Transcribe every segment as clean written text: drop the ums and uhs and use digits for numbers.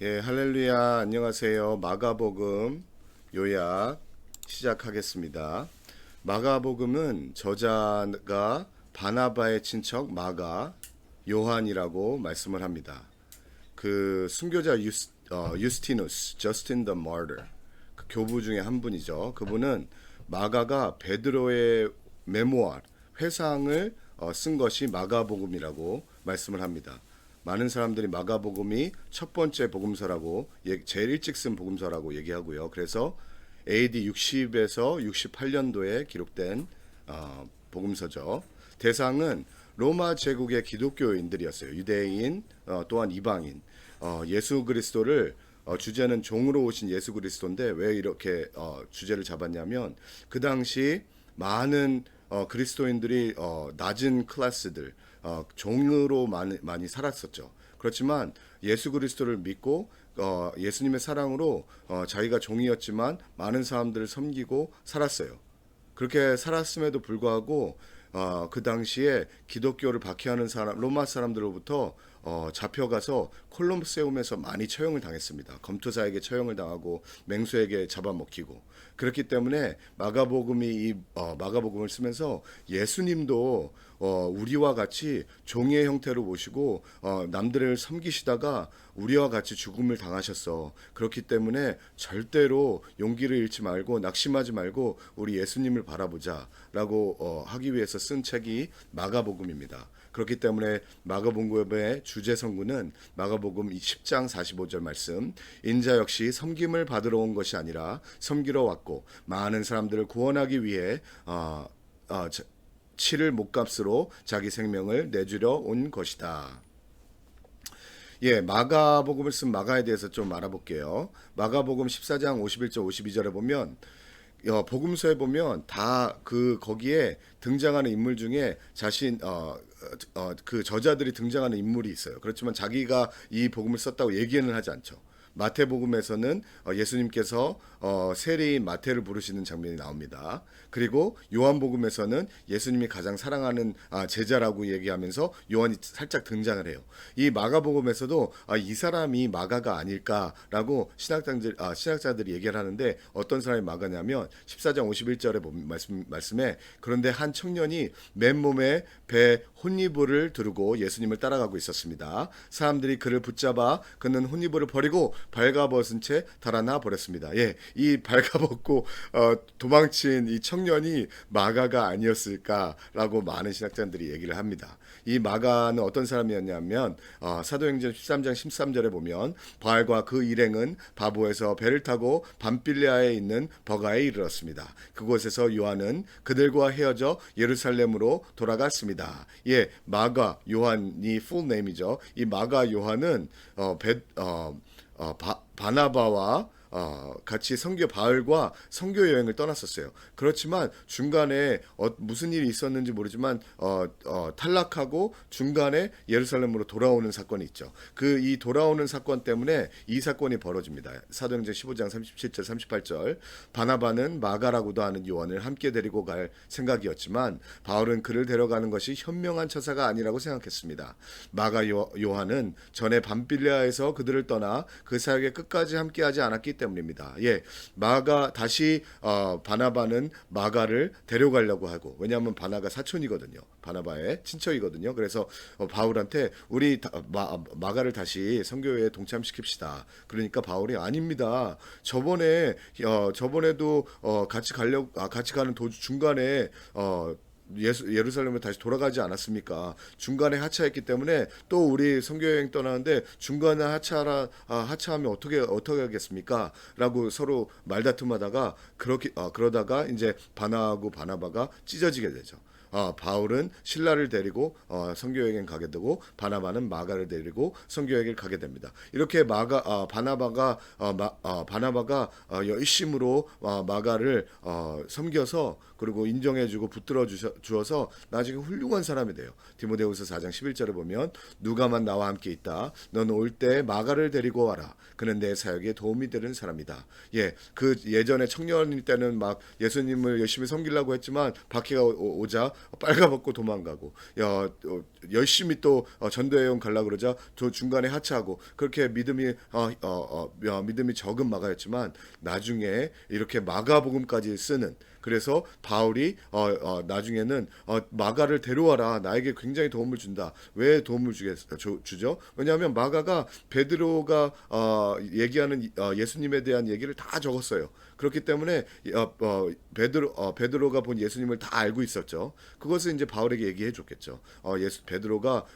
예, 할렐루야, 안녕하세요. 마가복음 요약 시작하겠습니다. 마가복음은 저자가 바나바의 친척 마가, 요한이라고 말씀을 합니다. 그 순교자 유스티누스, 저스틴 더 마르터, 그 교부 중에 한 분이죠. 그분은 마가가 베드로의 메모아, 회상을 쓴 것이 마가복음이라고 말씀을 합니다. 많은 사람들이 마가복음이 첫 번째 복음서라고 제일 일찍 쓴 복음서라고 얘기하고요. 그래서 AD 60에서 68년도에 기록된 복음서죠. 대상은 로마 제국의 기독교인들이었어요. 유대인 또한 이방인. 예수 그리스도를 주제는 종으로 오신 예수 그리스도인데 왜 이렇게 주제를 잡았냐면 그 당시 많은 그리스도인들이 낮은 클래스들 종으로 많이 살았었죠. 그렇지만 예수 그리스도를 믿고 예수님의 사랑으로 자기가 종이었지만 많은 사람들을 섬기고 살았어요. 그렇게 살았음에도 불구하고 그 당시에 기독교를 박해하는 사람 로마 사람들로부터 잡혀가서 콜로세움에서 많이 처형을 당했습니다. 검투사에게 처형을 당하고 맹수에게 잡아먹히고 그렇기 때문에 마가복음을 쓰면서 예수님도 우리와 같이 종의 형태로 모시고 남들을 섬기시다가 우리와 같이 죽음을 당하셨어. 그렇기 때문에 절대로 용기를 잃지 말고 낙심하지 말고 우리 예수님을 바라보자라고 하기 위해서 쓴 책이 마가복음입니다. 그렇기 때문에 마가복음의 주제 성구는 마가복음 10장 45절 말씀, 인자 역시 섬김을 받으러 온 것이 아니라 섬기러 왔고 많은 사람들을 구원하기 위해 치를 목값으로 자기 생명을 내주려 온 것이다. 예, 마가복음을 쓴 마가에 대해서 좀 알아볼게요. 마가복음 14장 51절 52절에 보면 복음서에 보면 다 거기에 등장하는 인물 중에 그 저자들이 등장하는 인물이 있어요. 그렇지만 자기가 이 복음을 썼다고 얘기는 하지 않죠. 마태복음에서는 예수님께서 세리인 마태를 부르시는 장면이 나옵니다. 그리고 요한복음에서는 예수님이 가장 사랑하는 제자라고 얘기하면서 요한이 살짝 등장을 해요. 이 마가복음에서도 이 사람이 마가가 아닐까라고 신학자들이 얘기를 하는데 어떤 사람이 마가냐면 14장 51절에 말씀에 그런데 한 청년이 맨몸에 배 혼이불을 두르고 예수님을 따라가고 있었습니다. 사람들이 그를 붙잡아 그는 혼이불을 버리고 발가벗은 채 달아나 버렸습니다. 예, 이 발가벗고 도망친 이 청년이 마가가 아니었을까라고 많은 신학자들이 얘기를 합니다. 이 마가는 어떤 사람이었냐면 사도행전 13장 13절에 보면 바알과 그 일행은 바보에서 배를 타고 밤빌레아에 있는 버가에 이르렀습니다. 그곳에서 요한은 그들과 헤어져 예루살렘으로 돌아갔습니다. 예, 마가 요한이 full name이죠. 이 마가 요한은 바나바와 같이 바울과 선교 여행을 떠났었어요. 그렇지만 중간에 무슨 일이 있었는지 모르지만 탈락하고 중간에 예루살렘으로 돌아오는 사건이 있죠. 이 돌아오는 사건 때문에 이 사건이 벌어집니다. 사도행전 15장 37절 38절 바나바는 마가라고도 하는 요한을 함께 데리고 갈 생각이었지만 바울은 그를 데려가는 것이 현명한 처사가 아니라고 생각했습니다. 마가 요한은 전에 밤빌레아에서 그들을 떠나 그 사역에 끝까지 함께하지 않았기 때문입니다. 예, 바나바는 마가를 데려가려고 하고 왜냐하면 바나가 사촌이거든요. 바나바의 친척이거든요. 그래서 바울한테 우리 마가를 다시 선교회에 동참시킵시다. 그러니까 바울이 아닙니다. 저번에도 같이 가는 도주 중간에 예루살렘에 다시 돌아가지 않았습니까? 중간에 하차했기 때문에 또 우리 선교여행 떠나는데 중간에 하차하면 어떻게 하겠습니까? 라고 서로 말다툼하다가 그러다가 이제 바나하고 바나바가 찢어지게 되죠. 바울은 신라를 데리고 선교여행 가게 되고 바나바는 마가를 데리고 선교여행을 가게 됩니다. 이렇게 바나바가 열심으로 마가를 섬겨서 그리고 인정해주고 붙들어 주어서 나중에 훌륭한 사람이 돼요. 디모데후서 4장 11절에 보면 누가만 나와 함께 있다. 넌 올 때 마가를 데리고 와라. 그는 내 사역에 도움이 되는 사람이다. 예, 그 예전에 청년일 때는 막 예수님을 열심히 섬기려고 했지만 박해가 오자 빨가벗고 도망가고, 열심히 또 전도여행 갈라 그러자 또 중간에 하차하고, 그렇게 믿음이 적은 마가였지만 나중에 이렇게 마가복음까지 쓰는, 그래서 바울이 나중에는 마가를 데려와라, 나에게 굉장히 도움을 준다. 왜 도움을 주죠? 왜냐하면 마가가 베드로가 얘기하는 예수님에 대한 얘기를 다 적었어요. 그렇기 때문에 베드로가 본 예수님을 다 알고 있었죠. 그것을 이제 바울에게 얘기해 줬겠죠. 베드로가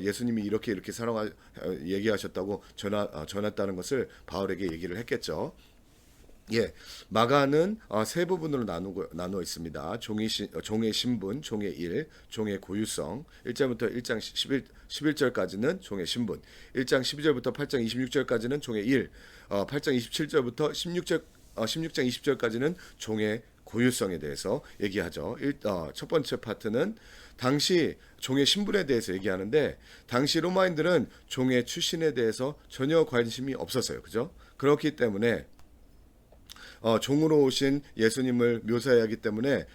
예수님이 이렇게 얘기하셨다고 전했다는 것을 바울에게 얘기를 했겠죠. 예, 마가는 세 부분으로 나누어 있습니다. 종의 신분, 종의 일, 종의 고유성. 1장부터 1장 11절까지는 종의 신분, 1장 12절부터 8장 26절까지는 종의 일, 8장 27절부터 16장 20절까지는 종의 고유성에 대해서 얘기하죠. 첫 번째 파트는 당시 종의 신분에 대해서 얘기하는데, 당시 로마인들은 종의 출신에 대해서 전혀 관심이 없었어요. 그죠? 그렇기 때문에 종으로 오신 예수님을 묘사해야 하기 때문에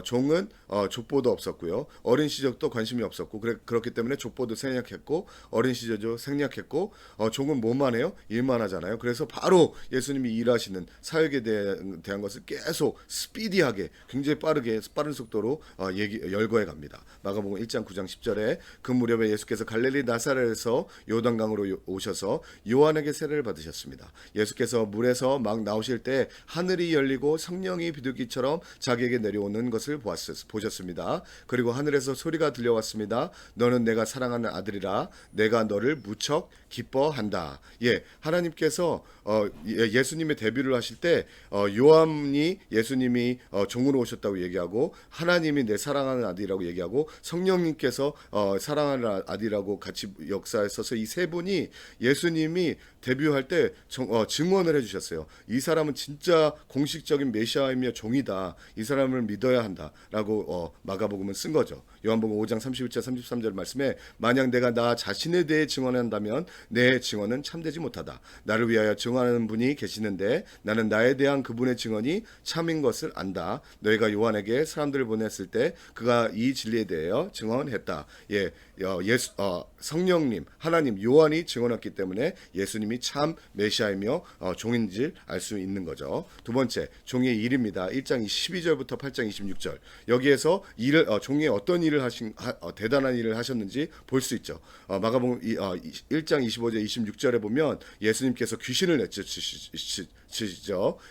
종은 족보도 없었고요. 어린 시절도 관심이 없었고, 그렇기 때문에 족보도 생략했고, 어린 시절도 생략했고, 종은 뭐만 해요? 일만 하잖아요. 그래서 바로 예수님이 일하시는 사역에 대한 것을 계속 스피디하게, 굉장히 빠른 속도로 열거해 갑니다. 마가복음 1장 9장 10절에 그 무렵에 예수께서 갈릴리 나사렛에서 요단강으로 오셔서 요한에게 세례를 받으셨습니다. 예수께서 물에서 막 나오실 때 하늘이 열리고 성령이 비둘기처럼 자기에게 내려오는 것을 보셨습니다. 그리고 하늘에서 소리가 들려왔습니다. 너는 내가 사랑하는 아들이라, 내가 너를 무척 기뻐한다. 예, 하나님께서 예수님의 데뷔를 하실 때 요한이 예수님이 종으로 오셨다고 얘기하고, 하나님이 내 사랑하는 아들이라고 얘기하고, 성령님께서 사랑하는 아들이라고 같이 역사에 써서 이 세 분이 예수님이 데뷔할 때 증언을 해주셨어요. 이 사람은 진짜 공식적인 메시아이며 종이다. 이 사람을 믿어야 한다라고 마가복음은 쓴 거죠. 요한복음 5장 31절 33절 말씀에 만약 내가 나 자신에 대해 증언한다면 내 증언은 참되지 못하다. 나를 위하여 증언하는 분이 계시는데 나는 나에 대한 그분의 증언이 참인 것을 안다. 너희가 요한에게 사람들을 보냈을 때 그가 이 진리에 대하여 증언했다. 예, 성령님, 하나님, 요한이 증언했기 때문에 예수님이 참 메시아이며 종인지 알 수 있는 거죠. 두 번째, 종의 일입니다. 1장 12절부터 8장 26절. 여기에서 종이 어떤 대단한 일을 하셨는지 볼 수 있죠. 마가복음 1장 25절 26절에 보면 예수님께서 귀신을 내쫓으시죠.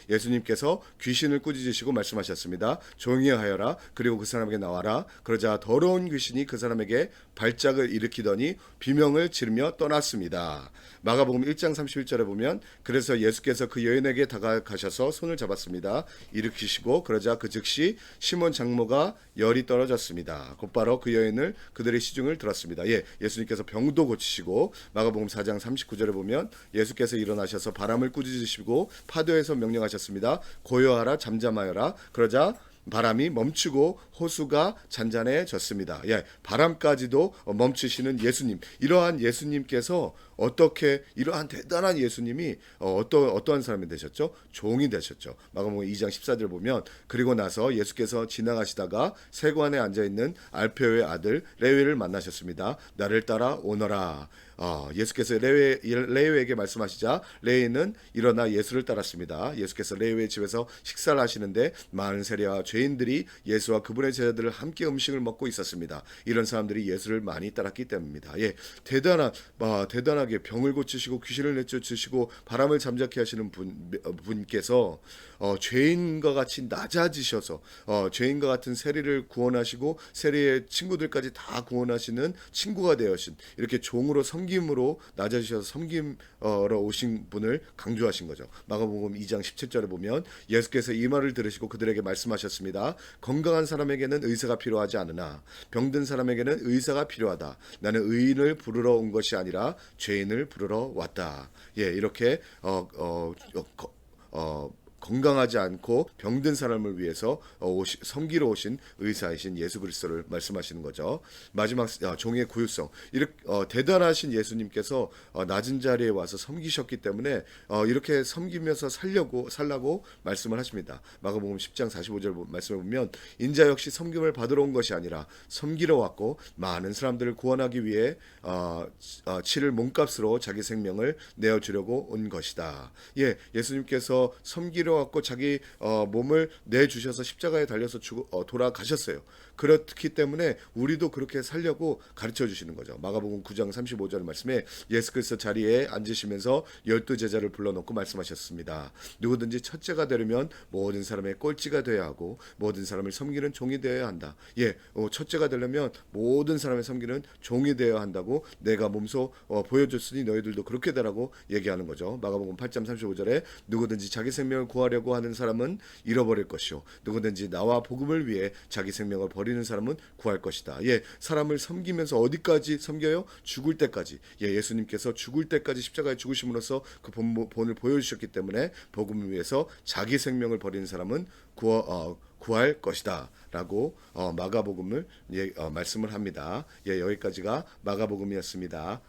예수님께서 귀신을 꾸짖으시고 말씀하셨습니다. 종이 하여라. 그리고 그 사람에게 나와라. 그러자 더러운 귀신이 그 사람에게 발작을 일으키더니 비명을 지르며 떠났습니다. 마가복음 1장 31절에 보면 그래서 예수께서 그 여인에게 다가가셔서 손을 잡았습니다. 일으키시고 그러자 그 즉시 시몬 장모가 열이 떨어졌습니다. 곧바로 그 여인을 그들의 시중을 들었습니다. 예수님께서 병도 고치시고, 마가복음 4장 39절에 보면 예수께서 일어나셔서 바람을 꾸짖으시고 파도에서 명령하셨습니다. 고요하라, 잠잠하여라. 그러자 바람이 멈추고 호수가 잔잔해졌습니다. 바람까지도 멈추시는 예수님. 이러한 예수님께서 이러한 대단한 예수님이 어떠한 사람이 되셨죠? 종이 되셨죠. 마가복음 2장 14절 보면 그리고 나서 예수께서 지나가시다가 세관에 앉아있는 알페오의 아들 레위를 만나셨습니다. 나를 따라 오너라. 예수께서 레위에게 말씀하시자 레위는 일어나 예수를 따랐습니다. 예수께서 레위의 집에서 식사를 하시는데 많은 세리와 죄인들이 예수와 그분의 제자들을 함께 음식을 먹고 있었습니다. 이런 사람들이 예수를 많이 따랐기 때문입니다. 대단하게 병을 고치시고 귀신을 내쫓으시고 바람을 잠자케 하시는 분께서 죄인과 같이 낮아지셔서 죄인과 같은 세리를 구원하시고 세리의 친구들까지 다 구원하시는 친구가 되어신, 이렇게 종으로 섬김으로 낮아지셔서 섬김으로 오신 분을 강조하신 거죠. 마가복음 2장 17절에 보면 예수께서 이 말을 들으시고 그들에게 말씀하셨습니다. 건강한 사람에게는 의사가 필요하지 않으나 병든 사람에게는 의사가 필요하다. 나는 의인을 부르러 온 것이 아니라 죄인을 부르러 왔다. 이렇게 건강하지 않고 병든 사람을 위해서 섬기러 오신 의사이신 예수 그리스도를 말씀하시는 거죠. 마지막 종의 구유성. 이렇게 대단하신 예수님께서 낮은 자리에 와서 섬기셨기 때문에 이렇게 섬기면서 살라고 말씀을 하십니다. 마가복음 10장 45절 말씀을 보면 인자 역시 섬김을 받으러 온 것이 아니라 섬기러 왔고 많은 사람들을 구원하기 위해 치를 몸값으로 자기 생명을 내어주려고 온 것이다. 예, 예수님께서 섬기러 왔고 자기 몸을 내주셔서 십자가에 달려서 돌아가셨어요. 그렇기 때문에 우리도 그렇게 살려고 가르쳐 주시는 거죠. 마가복음 9장 35절 말씀에 예수께서 자리에 앉으시면서 12제자를 불러놓고 말씀하셨습니다. 누구든지 첫째가 되려면 모든 사람의 꼴찌가 되어야 하고 모든 사람을 섬기는 종이 되어야 한다. 예, 첫째가 되려면 모든 사람을 섬기는 종이 되어야 한다고 내가 몸소 보여줬으니 너희들도 그렇게 되라고 얘기하는 거죠. 마가복음 8장 35절에 누구든지 자기 생명을 구하려고 하는 사람은 잃어버릴 것이요 누구든지 나와 복음을 위해 자기 생명을 버리는 사람은 구할 것이다. 예, 사람을 섬기면서 어디까지 섬겨요? 죽을 때까지. 예, 예수님께서 죽을 때까지 십자가에 죽으심으로써 그 본을 보여주셨기 때문에 복음을 위해서 자기 생명을 버리는 사람은 구할 것이다 라고 마가복음을 말씀을 합니다. 예, 여기까지가 마가복음이었습니다.